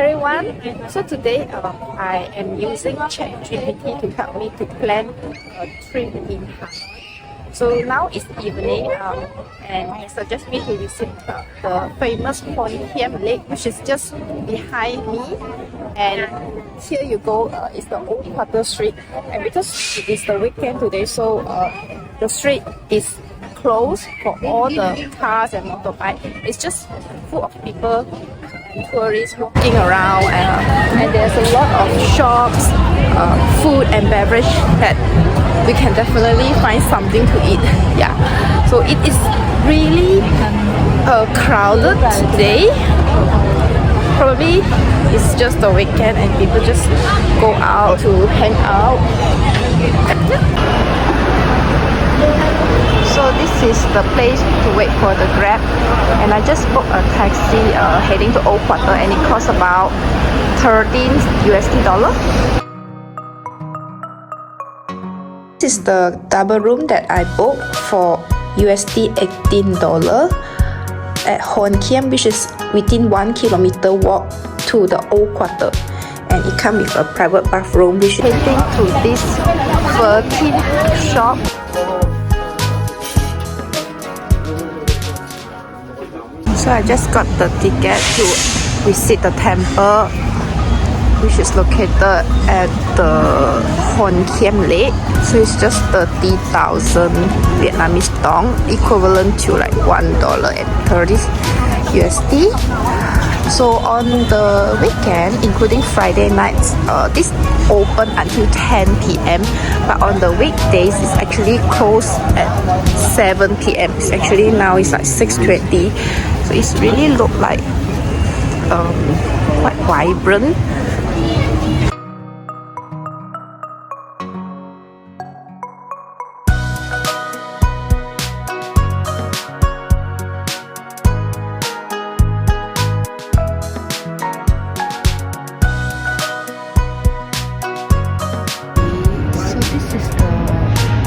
everyone, so today I am using ChatGPT to help me to plan a trip in Hanoi. So now it's evening and he suggests me to visit the famous Hanoi Lake, which is just behind me. And here you go, it's the Old Quarter Street, and because it is the weekend today, so the street is closed for all the cars and motorbike. It's just full of people and tourists walking around, and there's a lot of shops, food and beverage that we can definitely find something to eat. Yeah, so it is really crowded today. Probably it's just the weekend and people just go out to hang out. So this is the place to wait for the Grab, and I just booked a taxi heading to Old Quarter, and it costs about $13. This is the double room that I booked for $18 at Hanoi, which is within 1 kilometer walk to the Old Quarter, and it comes with a private bathroom, which is heading to this 13 shop. So I just got the ticket to visit the temple, which is located at the Hanoi Lake. So it's just 30,000 Vietnamese dong, equivalent to like $1.30 USD. So on the weekend, including Friday nights, this open until 10 p.m. But on the weekdays, it's actually closed at 7 p.m. It's actually now it's like 6:20. So it's really look like quite vibrant.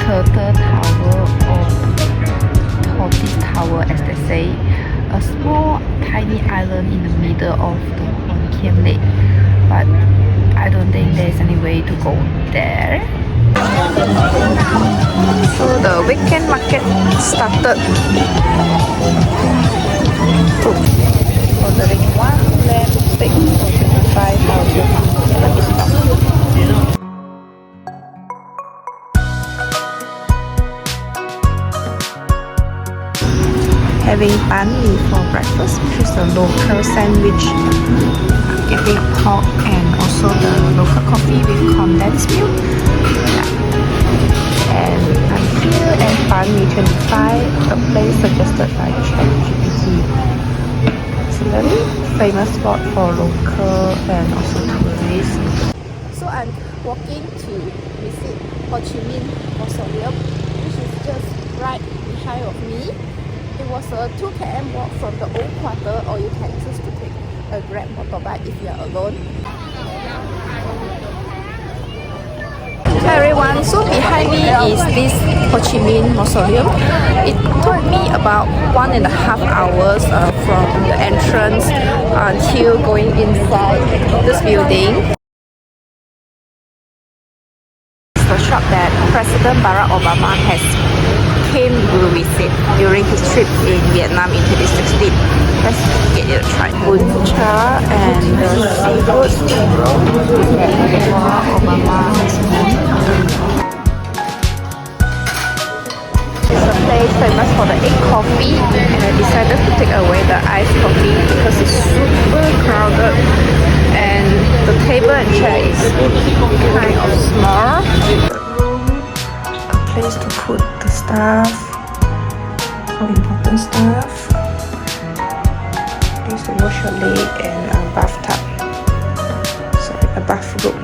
Turtle Tower or Tortoise Tower, as they say, a small tiny island in the middle of the Hanoi Lake, but I don't think there's any way to go there. So the weekend market started. Ordering one lamb steak for 25,000. Let me stop. Having banh mi for breakfast, which is a local sandwich, getting pork and also the local coffee with condensed milk. Yeah. And I'm here at banh mi 25, a place suggested by ChatGPT. It's a very famous spot for local and also tourists. So I'm walking to visit Ho Chi Minh Mausoleum, which is just right behind of me. It was a 2 km walk from the Old Quarter, or you can choose to take a Grab motorbike if you are alone. Hi everyone, so behind me is this Ho Chi Minh Mausoleum. It took me about 1.5 hours from the entrance until going inside this building. It's the shop that President Barack Obama has came to visit during his trip in Vietnam in 2016. Let's get it a try. Bún cha and the seafood that Obama has made. It's a place famous for the egg coffee, and I decided to take away the iced coffee because it's super crowded and the table and chair is kind of small. Place to put the stuff, all important stuff. Place to wash your leg and a bathtub. Sorry, a bathroom.